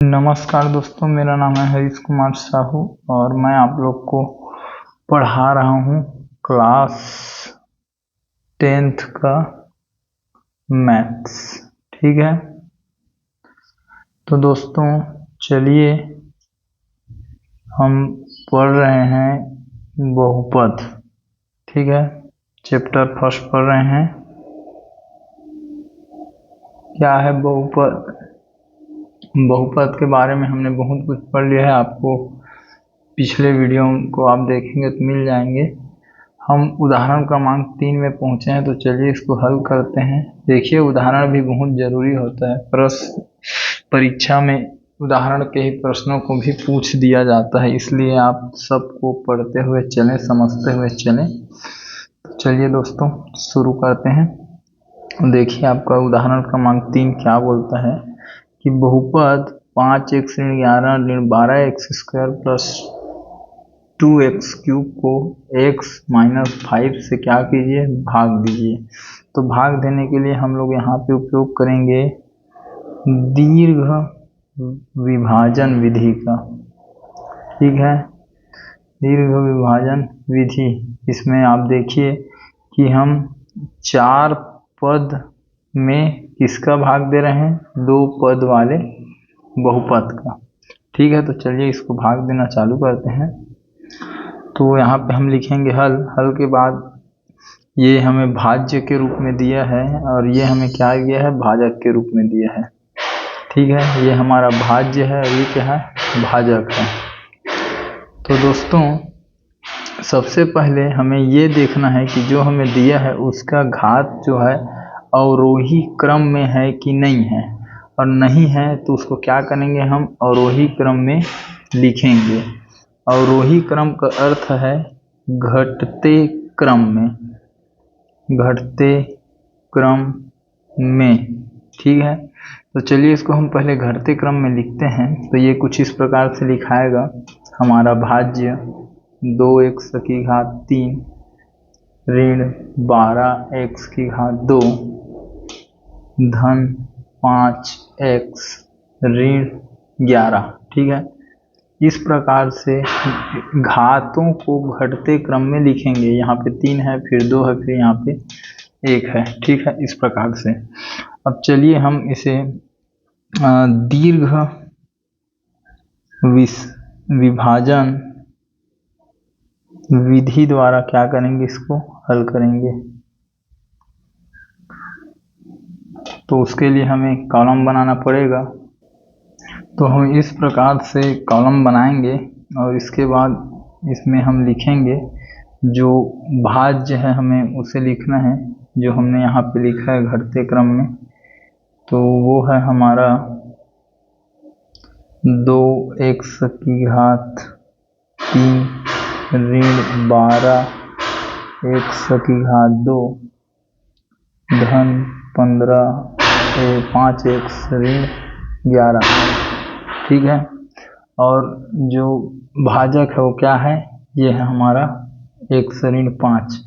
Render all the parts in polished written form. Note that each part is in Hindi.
नमस्कार दोस्तों, मेरा नाम है हरीश कुमार साहू और मैं आप लोग को पढ़ा रहा हूँ क्लास 10th का मैथ्स। ठीक है, तो दोस्तों चलिए हम पढ़ रहे हैं बहुपद। ठीक है, चैप्टर फर्स्ट पढ़ रहे हैं। क्या है बहुपद? बहुपद के बारे में हमने बहुत कुछ पढ़ लिया है, आपको पिछले वीडियो को आप देखेंगे तो मिल जाएंगे। हम उदाहरण क्रमांक 3 में पहुंचे हैं, तो चलिए इसको हल करते हैं। देखिए, उदाहरण भी बहुत जरूरी होता है। प्रश्न परीक्षा में उदाहरण के ही प्रश्नों को भी पूछ दिया जाता है, इसलिए आप सबको पढ़ते हुए चलें, समझते हुए चलें। तो चलिए दोस्तों शुरू करते हैं। देखिए, आपका उदाहरण क्रमांक 3 क्या बोलता है कि बहुपद 5x ऋण 11 ऋण 12x² प्लस 2x³ को x माइनस 5 से क्या कीजिए, भाग दीजिए। तो भाग देने के लिए हम लोग यहाँ पे उपयोग करेंगे दीर्घ विभाजन विधि का। ठीक है, दीर्घ विभाजन विधि। इसमें आप देखिए कि हम 4 पद में किसका भाग दे रहे हैं, 2 पद वाले बहुपद का। ठीक है, तो चलिए इसको भाग देना चालू करते हैं। तो यहाँ पे हम लिखेंगे हल के बाद ये हमें भाज्य के रूप में दिया है और ये हमें क्या दिया है, भाजक के रूप में दिया है। ठीक है, ये हमारा भाज्य है और ये क्या है, भाजक है। तो दोस्तों सबसे पहले हमें ये देखना है कि जो हमें दिया है उसका घात जो है अवरोही क्रम में है कि नहीं है, और नहीं है तो उसको क्या करेंगे, हम अवरोही क्रम में लिखेंगे। अवरोही क्रम का अर्थ है घटते क्रम में, घटते क्रम में। ठीक है, तो चलिए इसको हम पहले घटते क्रम में लिखते हैं। तो ये कुछ इस प्रकार से लिखाएगा, हमारा भाज्य 2x³ ऋण 12x² धन 5x ऋण 11। ठीक है, इस प्रकार से घातों को घटते क्रम में लिखेंगे। यहाँ पे 3 है, फिर 2 है, फिर यहाँ पे 1 है। ठीक है, इस प्रकार से। अब चलिए हम इसे दीर्घ विभाजन विधि द्वारा क्या करेंगे, इसको हल करेंगे। तो उसके लिए हमें कॉलम बनाना पड़ेगा। तो हम इस प्रकार से कॉलम बनाएंगे और इसके बाद इसमें हम लिखेंगे जो भाज्य है, हमें उसे लिखना है जो हमने यहाँ पे लिखा है घटते क्रम में। तो वो है हमारा 2x³ ऋण 12x² धन 5x ऋण 11। ठीक है, और जो भाजक है वो क्या है, ये है हमारा x ऋण 5।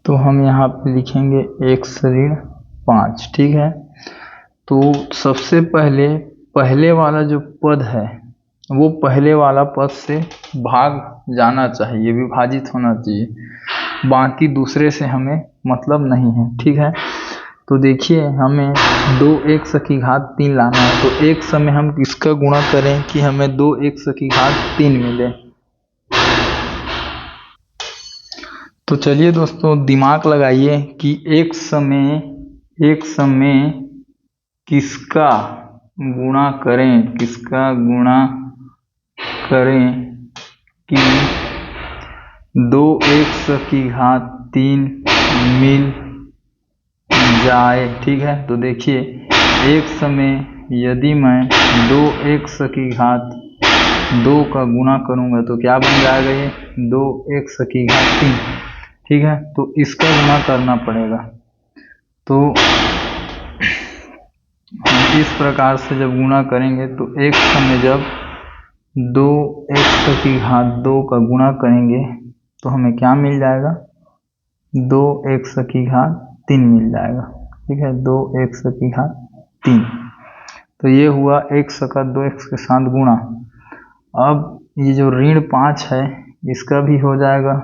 तो हम यहाँ पे लिखेंगे x ऋण 5। ठीक है, तो सबसे पहले वाला जो पद है वो पहले वाला पद से भाग जाना चाहिए, विभाजित होना चाहिए। बाकी दूसरे से हमें मतलब नहीं है। ठीक है, तो देखिए हमें 2x³ लाना है। तो एक समय हम किसका गुणा करें कि हमें 2x³ मिले। तो चलिए दोस्तों दिमाग लगाइए कि एक समय किसका गुणा करें, किसका गुणा करें कि 2x³ मिल जाए। ठीक है, तो देखिए एक समय यदि मैं 2x² का गुणा करूंगा तो क्या बन जाएगा, ये 2x³। ठीक है, तो इसका गुणा करना पड़ेगा। तो हम इस प्रकार से जब गुणा करेंगे तो एक समय जब 2x² का गुणा करेंगे तो हमें क्या मिल जाएगा, 2x² 3 मिल जाएगा। ठीक है, 2x की घात 3। तो ये हुआ x का 2x के साथ गुणा। अब ये जो ऋण 5 है इसका भी हो जाएगा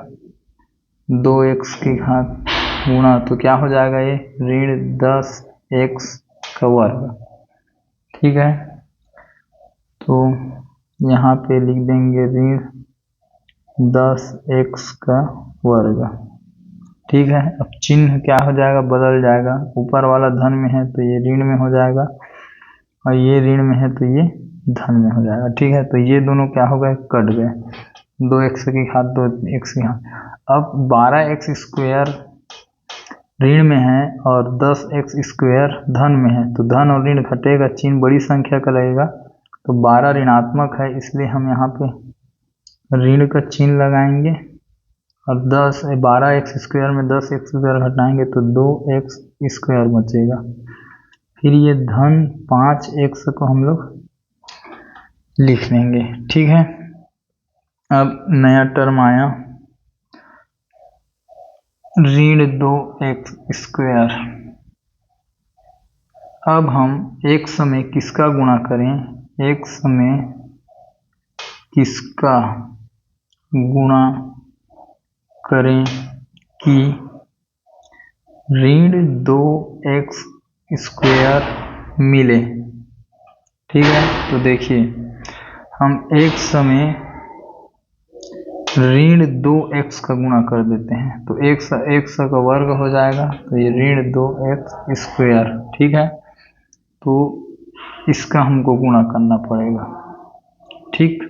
2x की घात गुणा, तो क्या हो जाएगा ये ऋण 10x का वर्ग। ठीक है, तो यहाँ पे लिख देंगे ऋण 10x का वर्ग। ठीक है, अब चिन्ह क्या हो जाएगा, बदल जाएगा। ऊपर वाला धन में है तो ये ऋण में हो जाएगा, और ये ऋण में है तो ये धन में हो जाएगा। ठीक है, तो ये दोनों क्या हो गए, कट गए। 2x की घात 2x की घात। अब 12x स्क्वायर ऋण में है और 10x स्क्वायर धन में है, तो धन और ऋण घटेगा, चिन्ह बड़ी संख्या का लगेगा, तो 12 ऋणात्मक है, इसलिए हम यहाँ पे ऋण का चिन्ह लगाएंगे। और 12x स्क्वायर में 10x स्क्वायर घटाएंगे तो 2x स्क्वायर बचेगा। फिर ये धन 5x को हम लोग लिख लेंगे। ठीक है, अब नया टर्म आया ऋण 2x स्क्वायर। अब हम x में किसका गुणा करें, x में किसका गुणा करें कि ऋण 2x स्क्वायर मिले। ठीक है, तो देखिए हम x में ऋण 2x का गुणा कर देते हैं, तो x का वर्ग हो जाएगा, तो ये ऋण 2x स्क्वायर। ठीक है, तो इसका हमको गुणा करना पड़ेगा। ठीक,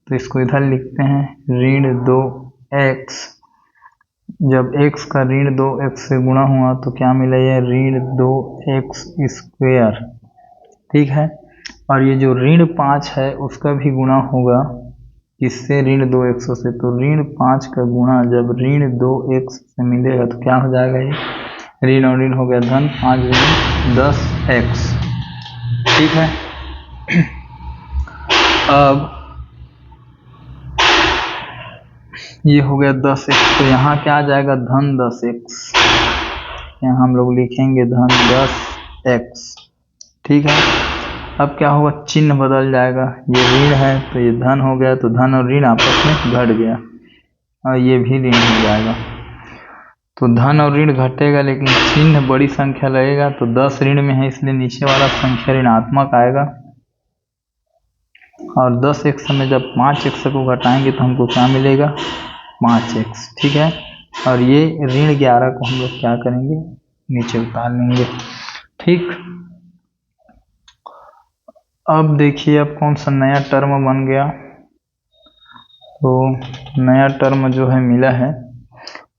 तो इसको इधर लिखते हैं ऋण 2x। जब x का ऋण 2x से गुणा हुआ तो क्या मिला, ये ऋण 2x स्क्वायर। ठीक है, और ये जो ऋण 5 है उसका भी गुणा होगा किससे, ऋण 2x से। तो ऋण 5 का गुणा जब ऋण 2x से मिलेगा तो क्या हो जाएगा, ये ऋण और ऋण हो गया धन, 5 ऋण 10x। ठीक है, अब ये हो गया 10x, तो यहाँ क्या आ जाएगा, धन 10x। यहाँ हम लोग लिखेंगे धन 10x। ठीक है, अब क्या होगा, चिन्ह बदल जाएगा, ये ऋण है तो ये धन हो गया, तो धन और ऋण आपस में घट गया, और ये भी ऋण हो जाएगा। तो धन और ऋण घटेगा लेकिन चिन्ह बड़ी संख्या लगेगा, तो 10 ऋण में है इसलिए नीचे वाला संख्या ऋणात्मक आएगा, और 10x में जब 5x को घटाएंगे तो हमको क्या मिलेगा, 5x। ठीक है, और ये ऋण 11 को हम लोग क्या करेंगे, नीचे उतार लेंगे। ठीक, अब देखिए अब कौन सा नया टर्म बन गया। तो नया टर्म जो है मिला है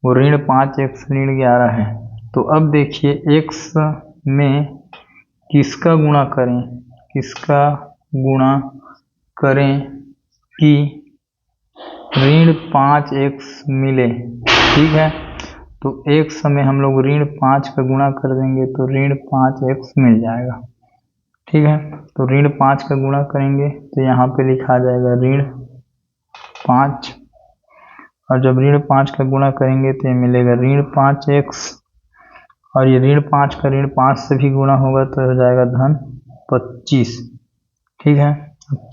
वो ऋण 5x ऋण 11 है। तो अब देखिए x में किसका गुणा करें, किसका गुणा करें कि ऋण 5x मिले। ठीक है, तो x में हम लोग ऋण 5 का गुणा कर देंगे तो ऋण 5x मिल जाएगा। ठीक है, तो ऋण 5 का गुणा करेंगे तो यहाँ पे लिखा जाएगा ऋण 5, और जब ऋण 5 का गुणा करेंगे तो ये मिलेगा ऋण 5x, और ये ऋण 5 का ऋण 5 से भी गुणा होगा तो हो जाएगा धन 25। ठीक है,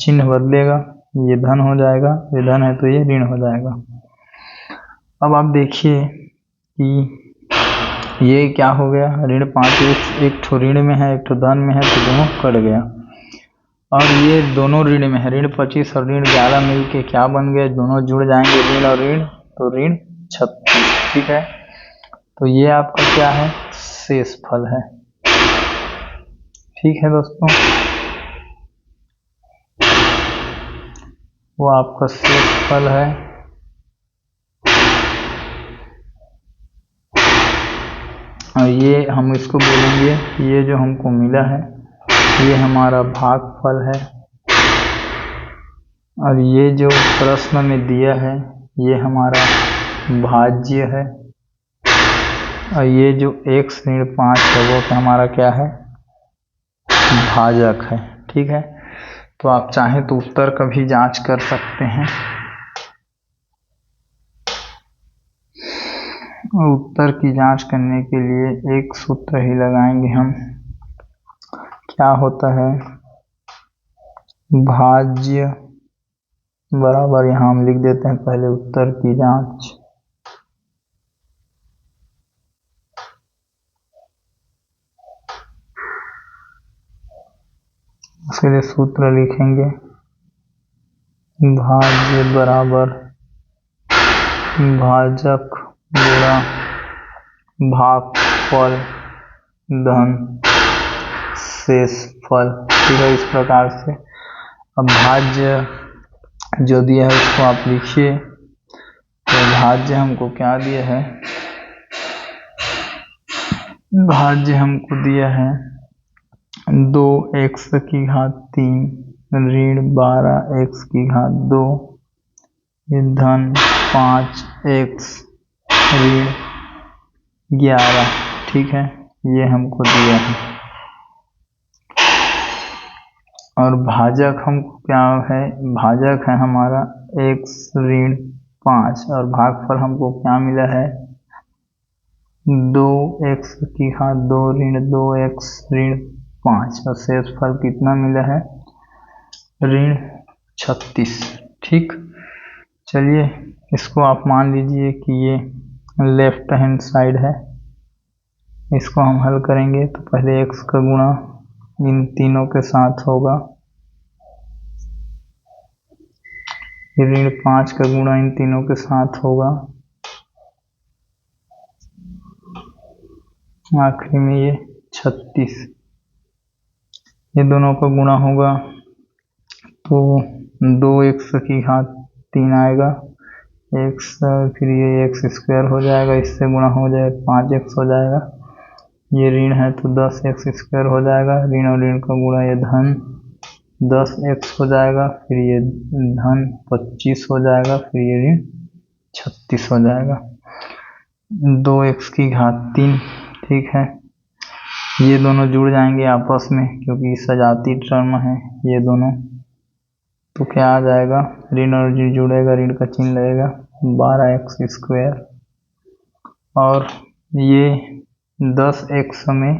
चिन्ह बदलेगा, ये धन हो जाएगा, ये धन है तो ये ऋण हो जाएगा। अब आप देखिए कि ये क्या हो गया, ऋण 5x एक ठो ऋण में है एक ठो धन में है, तो दोनों कट गया, और ये दोनों ऋण में है, ऋण 25 और ऋण 11 मिलके क्या बन गए, दोनों जुड़ जाएंगे ऋण और ऋण, तो ऋण 36। ठीक है, तो ये आपका क्या है, शेष फल है। ठीक है दोस्तों, वो आपका शेष फल है। और ये हम इसको बोलेंगे, ये जो हमको मिला है ये हमारा भागफल है, और ये जो प्रश्न में दिया है ये हमारा भाज्य है, और ये जो x ऋण 5 है वो हमारा क्या है, भाजक है। ठीक है, तो आप चाहें तो उत्तर का भी जांच कर सकते हैं। उत्तर की जांच करने के लिए एक सूत्र ही लगाएंगे हम। क्या होता है, भाज्य बराबर, यहाँ हम लिख देते हैं पहले उत्तर की जांच, उसके लिए सूत्र लिखेंगे भाज्य बराबर भाजक गुणा भागफल धन शेषफल। ठीक है, इस प्रकार से। अब भाज्य जो दिया है उसको आप लिखिए। तो भाज्य हमको क्या दिया है, भाज्य हमको दिया है 2x की घात 3 ऋण 12x की घात 2 धन 5x ऋण 11। ठीक है, ये हमको दिया है। और भाजक हमको क्या है, भाजक है हमारा x ऋण 5 और भागफल हमको क्या मिला है 2x की घात 2 ऋण 2x ऋण 5 और शेषफल कितना मिला है ऋण 36। ठीक, चलिए इसको आप मान लीजिए कि ये लेफ्ट हैंड साइड है। इसको हम हल करेंगे तो पहले x का गुणा इन तीनों के साथ होगा, ऋण 5 का गुणा इन तीनों के साथ होगा, आखिरी में ये 36, ये दोनों का गुणा होगा तो 2x की घात 3 आएगा, x फिर ये x स्क्वायर हो जाएगा, इससे गुणा हो जाएगा 5x हो जाएगा, ये ऋण है तो 10x स्क्वायर हो जाएगा, ऋण और ऋण का गुणा ये धन 10x हो जाएगा, फिर ये धन 25 हो जाएगा, फिर ये ऋण 36 हो जाएगा, 2x की घात 3। ठीक है, ये दोनों जुड़ जाएंगे आपस में क्योंकि सजाती टर्म है ये दोनों, तो क्या आ जाएगा, ऋण और ऋण जुड़ेगा, ऋण का चिन्ह लगेगा 12x स्क्वायर, और ये 10x में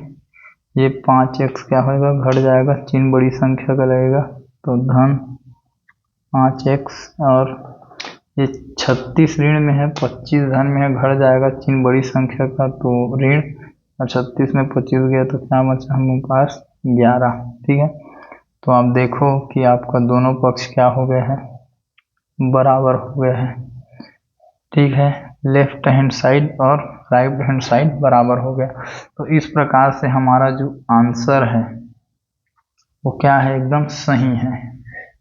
ये 5x क्या होगा, घट जाएगा, चिन्ह बड़ी संख्या का लगेगा तो धन 5x, और ये 36 ऋण में है 25 धन में है, घट जाएगा, चिन्ह बड़ी संख्या का तो ऋण, और 36 में 25 गया तो क्या बचा हमारे पास 11। ठीक है, तो आप देखो कि आपका दोनों पक्ष क्या हो गए हैं, बराबर हो गए हैं। ठीक है, लेफ्ट हैंड साइड और राइट हैंड साइड बराबर हो गया। तो इस प्रकार से हमारा जो आंसर है वो क्या है, एकदम सही है।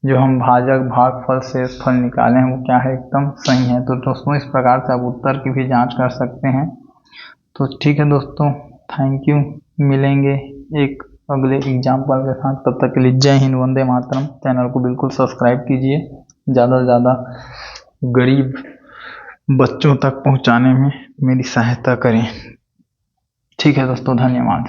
जो हम भाजक भागफल शेषफल निकाले हैं वो क्या है, एकदम सही है। तो दोस्तों इस प्रकार से आप उत्तर की भी जांच कर सकते हैं। तो ठीक है दोस्तों, थैंक यू, मिलेंगे एक अगले एग्जाम्पल के साथ। तब तक के लिए जय हिंद, वंदे मातरम। चैनल को बिल्कुल सब्सक्राइब कीजिए, ज़्यादा से ज़्यादा गरीब बच्चों तक पहुंचाने में मेरी सहायता करें। ठीक है दोस्तों, धन्यवाद।